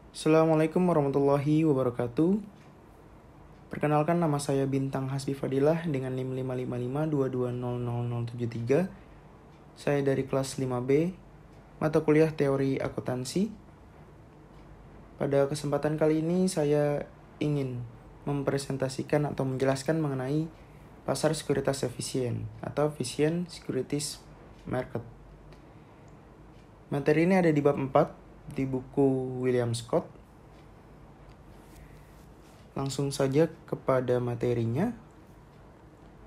Assalamualaikum warahmatullahi wabarakatuh. Perkenalkan, nama saya Bintang Hasbi Fadilah dengan NIM 55522000073. Saya dari kelas 5B, mata kuliah Teori Akuntansi. Pada kesempatan kali ini saya ingin mempresentasikan atau menjelaskan mengenai pasar sekuritas efisien atau Efficient Securities Market. Materi ini ada di bab 4 di buku William Scott. Langsung saja kepada materinya.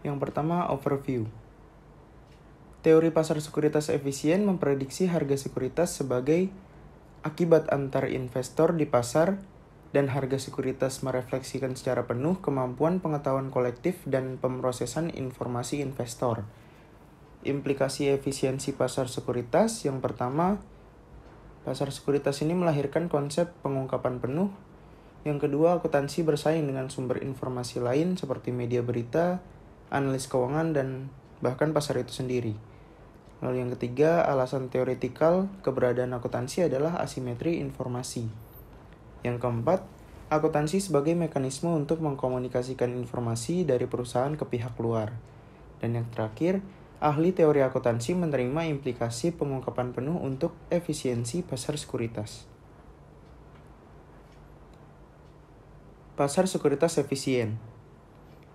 Yang pertama, overview. Teori pasar sekuritas efisien memprediksi harga sekuritas sebagai akibat antar investor di pasar, dan harga sekuritas merefleksikan secara penuh kemampuan pengetahuan kolektif dan pemrosesan informasi investor. Implikasi efisiensi pasar sekuritas. Yang pertama, pasar sekuritas ini melahirkan konsep pengungkapan penuh. Yang kedua, akuntansi bersaing dengan sumber informasi lain seperti media berita, analis keuangan, dan bahkan pasar itu sendiri. Lalu yang ketiga, alasan teoretikal keberadaan akuntansi adalah asimetri informasi. Yang keempat, akuntansi sebagai mekanisme untuk mengkomunikasikan informasi dari perusahaan ke pihak luar. Dan yang terakhir, ahli teori akuntansi menerima implikasi pengungkapan penuh untuk efisiensi pasar sekuritas. Pasar sekuritas efisien.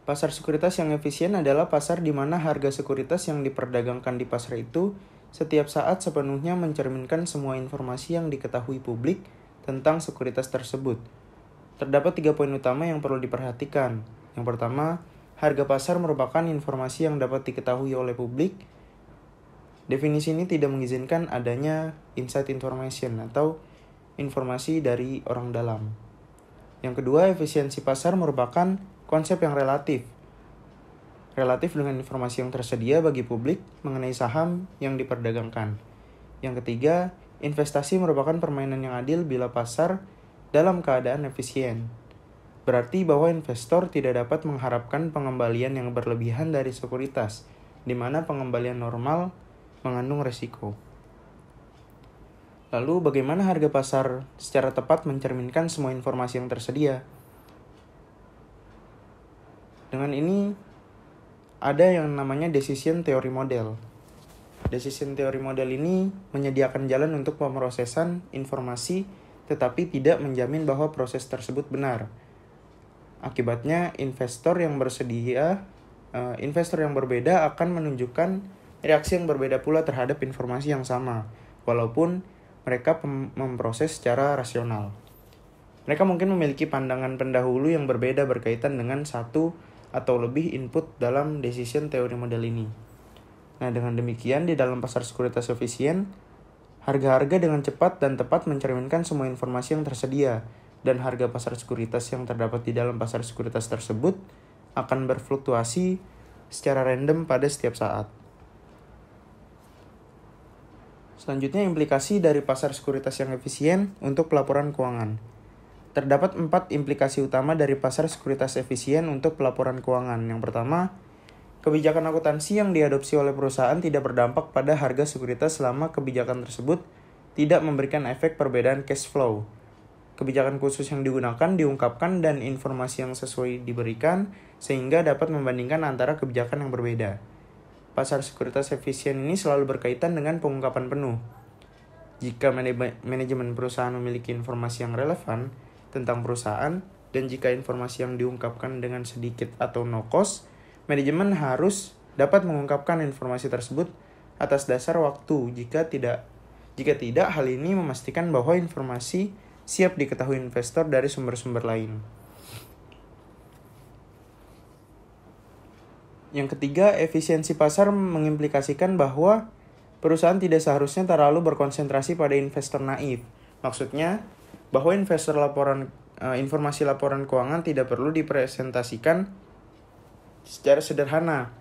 Pasar sekuritas yang efisien adalah pasar di mana harga sekuritas yang diperdagangkan di pasar itu setiap saat sepenuhnya mencerminkan semua informasi yang diketahui publik tentang sekuritas tersebut. Terdapat 3 poin utama yang perlu diperhatikan. Yang pertama, harga pasar merupakan informasi yang dapat diketahui oleh publik. Definisi ini tidak mengizinkan adanya inside information atau informasi dari orang dalam. Yang kedua, efisiensi pasar merupakan konsep yang relatif. Relatif dengan informasi yang tersedia bagi publik mengenai saham yang diperdagangkan. Yang ketiga, investasi merupakan permainan yang adil bila pasar dalam keadaan efisien. Berarti bahwa investor tidak dapat mengharapkan pengembalian yang berlebihan dari sekuritas, di mana pengembalian normal mengandung resiko. Lalu, bagaimana harga pasar secara tepat mencerminkan semua informasi yang tersedia? Dengan ini, ada yang namanya decision theory model. Decision theory model ini menyediakan jalan untuk pemrosesan informasi, tetapi tidak menjamin bahwa proses tersebut benar. Akibatnya, investor yang berbeda akan menunjukkan reaksi yang berbeda pula terhadap informasi yang sama, walaupun mereka memproses secara rasional. Mereka mungkin memiliki pandangan pendahulu yang berbeda berkaitan dengan satu atau lebih input dalam decision theory model ini. Nah, dengan demikian, di dalam pasar sekuritas efisien, harga-harga dengan cepat dan tepat mencerminkan semua informasi yang tersedia, dan harga pasar sekuritas yang terdapat di dalam pasar sekuritas tersebut akan berfluktuasi secara random pada setiap saat. Selanjutnya, implikasi dari pasar sekuritas yang efisien untuk pelaporan keuangan. Terdapat 4 implikasi utama dari pasar sekuritas efisien untuk pelaporan keuangan. Yang pertama, kebijakan akuntansi yang diadopsi oleh perusahaan tidak berdampak pada harga sekuritas selama kebijakan tersebut tidak memberikan efek perbedaan cash flow. Kebijakan khusus yang digunakan diungkapkan dan informasi yang sesuai diberikan sehingga dapat membandingkan antara kebijakan yang berbeda. Pasar sekuritas efisien ini selalu berkaitan dengan pengungkapan penuh. Jika manajemen perusahaan memiliki informasi yang relevan tentang perusahaan, dan jika informasi yang diungkapkan dengan sedikit atau no cost, manajemen harus dapat mengungkapkan informasi tersebut atas dasar waktu. Jika tidak, hal ini memastikan bahwa informasi siap diketahui investor dari sumber-sumber lain. Yang ketiga, efisiensi pasar mengimplikasikan bahwa perusahaan tidak seharusnya terlalu berkonsentrasi pada investor naif. Maksudnya, bahwa informasi laporan keuangan tidak perlu dipresentasikan secara sederhana,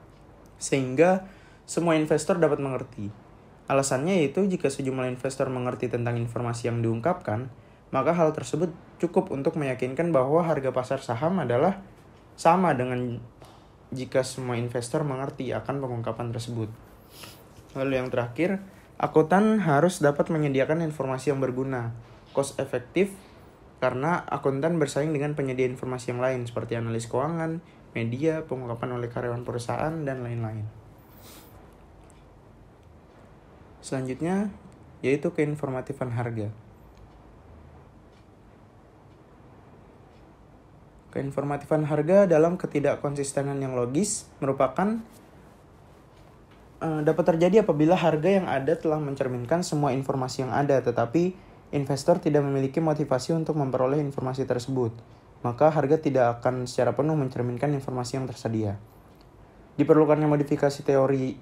sehingga semua investor dapat mengerti. Alasannya yaitu jika sejumlah investor mengerti tentang informasi yang diungkapkan, maka hal tersebut cukup untuk meyakinkan bahwa harga pasar saham adalah sama dengan jika semua investor mengerti akan pengungkapan tersebut. Lalu yang terakhir, akuntan harus dapat menyediakan informasi yang berguna, cost efektif, karena akuntan bersaing dengan penyedia informasi yang lain seperti analis keuangan, media, pengungkapan oleh karyawan perusahaan, dan lain-lain. Selanjutnya, yaitu keinformatifan harga. Keinformatifan harga dalam ketidakkonsistenan yang logis merupakan dapat terjadi apabila harga yang ada telah mencerminkan semua informasi yang ada, tetapi investor tidak memiliki motivasi untuk memperoleh informasi tersebut. Maka harga tidak akan secara penuh mencerminkan informasi yang tersedia. Diperlukannya modifikasi teori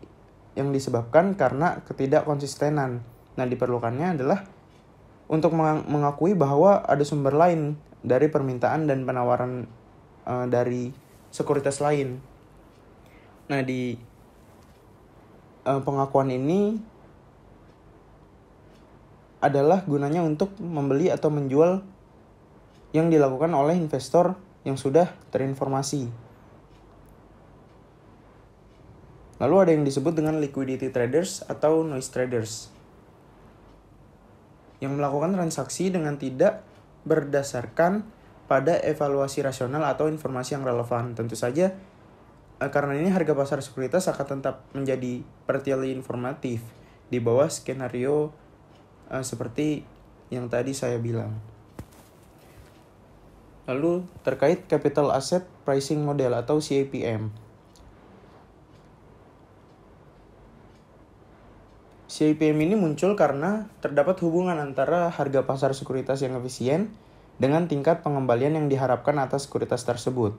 yang disebabkan karena ketidakkonsistenan. Nah, diperlukannya adalah untuk mengakui bahwa ada sumber lain dari permintaan dan penawaran dari sekuritas lain. Nah, di pengakuan ini adalah gunanya untuk membeli atau menjual yang dilakukan oleh investor yang sudah terinformasi. Lalu ada yang disebut dengan liquidity traders atau noise traders yang melakukan transaksi dengan tidak berdasarkan pada evaluasi rasional atau informasi yang relevan. Tentu saja karena ini harga pasar sekuritas akan tetap menjadi purely informatif di bawah skenario seperti yang tadi saya bilang. Lalu terkait Capital Asset Pricing Model atau CAPM. CAPM ini muncul karena terdapat hubungan antara harga pasar sekuritas yang efisien dengan tingkat pengembalian yang diharapkan atas sekuritas tersebut.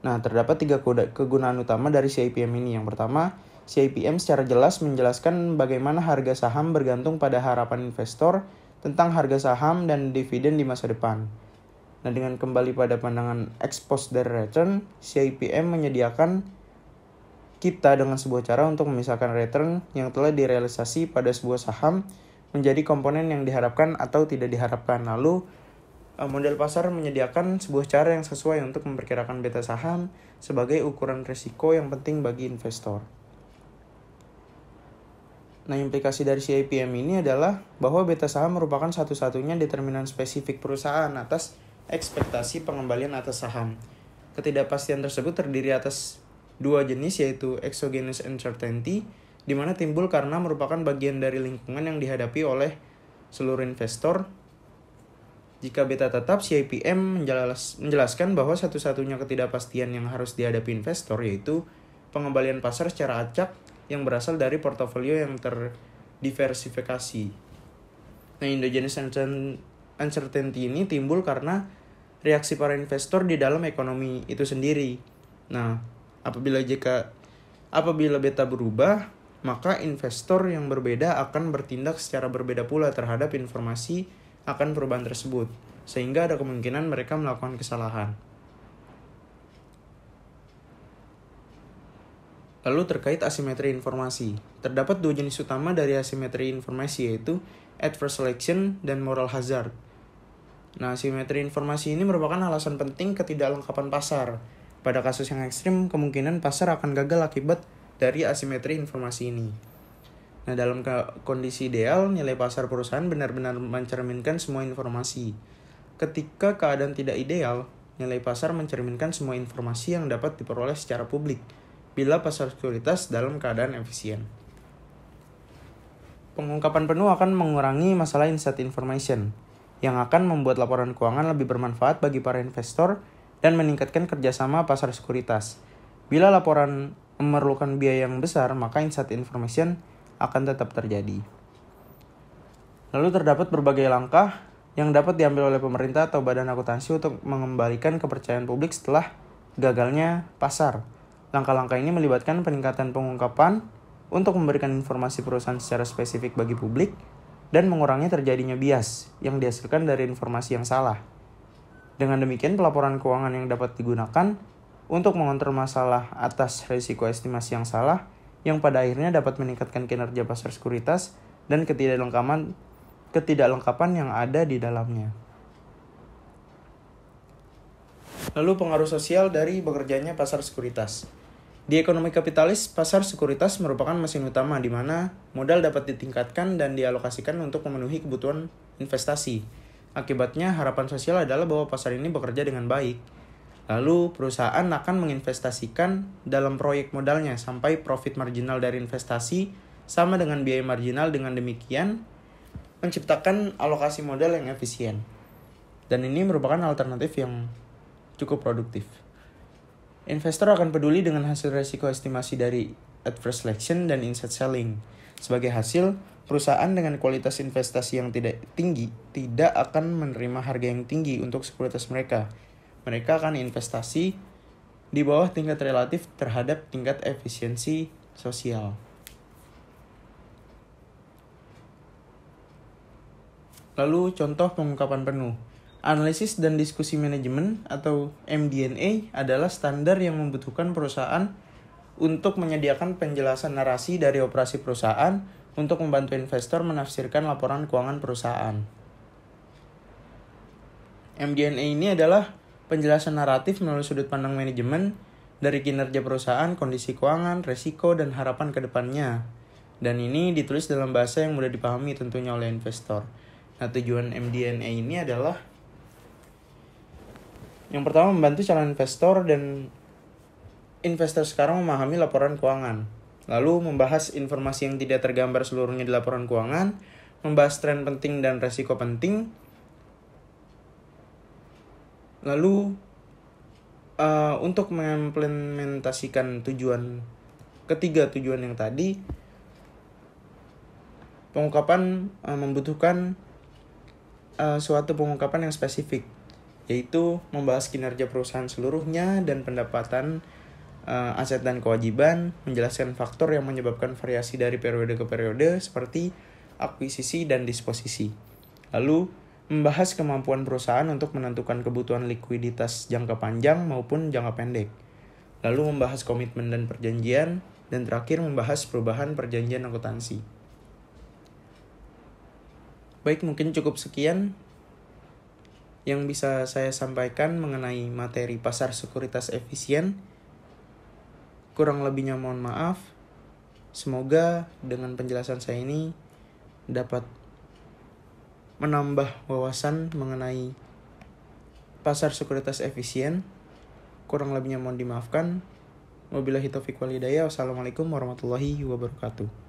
Nah, terdapat 3 kegunaan utama dari CAPM ini. Yang pertama, CAPM secara jelas menjelaskan bagaimana harga saham bergantung pada harapan investor tentang harga saham dan dividen di masa depan. Nah, dengan kembali pada pandangan ex post dari return, CAPM menyediakan kita dengan sebuah cara untuk memisahkan return yang telah direalisasi pada sebuah saham menjadi komponen yang diharapkan atau tidak diharapkan. Lalu, model pasar menyediakan sebuah cara yang sesuai untuk memperkirakan beta saham sebagai ukuran risiko yang penting bagi investor. Nah, implikasi dari CAPM ini adalah bahwa beta saham merupakan satu-satunya determinan spesifik perusahaan atas ekspektasi pengembalian atas saham. Ketidakpastian tersebut terdiri atas 2 jenis, yaitu exogenous uncertainty, di mana timbul karena merupakan bagian dari lingkungan yang dihadapi oleh seluruh investor. Jika beta tetap, CAPM menjelaskan bahwa satu-satunya ketidakpastian yang harus dihadapi investor yaitu pengembalian pasar secara acak yang berasal dari portofolio yang terdiversifikasi. Nah, endogenous uncertainty ini timbul karena reaksi para investor di dalam ekonomi itu sendiri. Nah, apabila beta berubah, maka investor yang berbeda akan bertindak secara berbeda pula terhadap informasi akan perubahan tersebut, sehingga ada kemungkinan mereka melakukan kesalahan. Lalu terkait asimetri informasi, terdapat 2 jenis utama dari asimetri informasi, yaitu adverse selection dan moral hazard. Nah, asimetri informasi ini merupakan alasan penting ketidaklengkapan pasar. Pada kasus yang ekstrim, kemungkinan pasar akan gagal akibat dari asimetri informasi ini. Nah, dalam kondisi ideal, nilai pasar perusahaan benar-benar mencerminkan semua informasi. Ketika keadaan tidak ideal, nilai pasar mencerminkan semua informasi yang dapat diperoleh secara publik, bila pasar sekuritas dalam keadaan efisien. Pengungkapan penuh akan mengurangi masalah inside information, yang akan membuat laporan keuangan lebih bermanfaat bagi para investor dan meningkatkan kerjasama pasar sekuritas. Bila laporan memerlukan biaya yang besar, maka inside information akan tetap terjadi. Lalu terdapat berbagai langkah yang dapat diambil oleh pemerintah atau badan akuntansi untuk mengembalikan kepercayaan publik setelah gagalnya pasar. Langkah-langkah ini melibatkan peningkatan pengungkapan untuk memberikan informasi perusahaan secara spesifik bagi publik dan mengurangi terjadinya bias yang dihasilkan dari informasi yang salah. Dengan demikian, pelaporan keuangan yang dapat digunakan untuk mengontrol masalah atas risiko estimasi yang salah yang pada akhirnya dapat meningkatkan kinerja pasar sekuritas dan ketidaklengkapan yang ada di dalamnya. Lalu pengaruh sosial dari bekerjanya pasar sekuritas. Di ekonomi kapitalis, pasar sekuritas merupakan mesin utama di mana modal dapat ditingkatkan dan dialokasikan untuk memenuhi kebutuhan investasi. Akibatnya harapan sosial adalah bahwa pasar ini bekerja dengan baik. Lalu perusahaan akan menginvestasikan dalam proyek modalnya sampai profit marginal dari investasi sama dengan biaya marginal, dengan demikian menciptakan alokasi modal yang efisien. Dan ini merupakan alternatif yang cukup produktif. Investor akan peduli dengan hasil resiko estimasi dari adverse selection dan insight selling. Sebagai hasil, perusahaan dengan kualitas investasi yang tidak tinggi tidak akan menerima harga yang tinggi untuk sekuritas mereka. Mereka akan investasi di bawah tingkat relatif terhadap tingkat efisiensi sosial. Lalu contoh pengungkapan penuh. Analisis dan diskusi manajemen atau MD&A adalah standar yang membutuhkan perusahaan untuk menyediakan penjelasan narasi dari operasi perusahaan untuk membantu investor menafsirkan laporan keuangan perusahaan. MD&A ini adalah penjelasan naratif melalui sudut pandang manajemen dari kinerja perusahaan, kondisi keuangan, resiko, dan harapan ke depannya. Dan ini ditulis dalam bahasa yang mudah dipahami tentunya oleh investor. Nah, tujuan MD&A ini adalah yang pertama membantu calon investor dan investor sekarang memahami laporan keuangan. Lalu membahas informasi yang tidak tergambar seluruhnya di laporan keuangan, membahas tren penting dan resiko penting. Lalu untuk mengimplementasikan ketiga tujuan yang tadi, pengungkapan membutuhkan suatu pengungkapan yang spesifik, yaitu membahas kinerja perusahaan seluruhnya dan pendapatan, aset dan kewajiban, menjelaskan faktor yang menyebabkan variasi dari periode ke periode seperti akuisisi dan disposisi. Lalu membahas kemampuan perusahaan untuk menentukan kebutuhan likuiditas jangka panjang maupun jangka pendek. Lalu membahas komitmen dan perjanjian, dan terakhir membahas perubahan perjanjian akuntansi. Baik, mungkin cukup sekian yang bisa saya sampaikan mengenai materi pasar sekuritas efisien. Kurang lebihnya mohon maaf. Semoga dengan penjelasan saya ini dapat menambah wawasan mengenai pasar sekuritas efisien. Kurang lebihnya mohon dimaafkan. Wabillahi taufiq wal hidayah. Wassalamualaikum warahmatullahi wabarakatuh.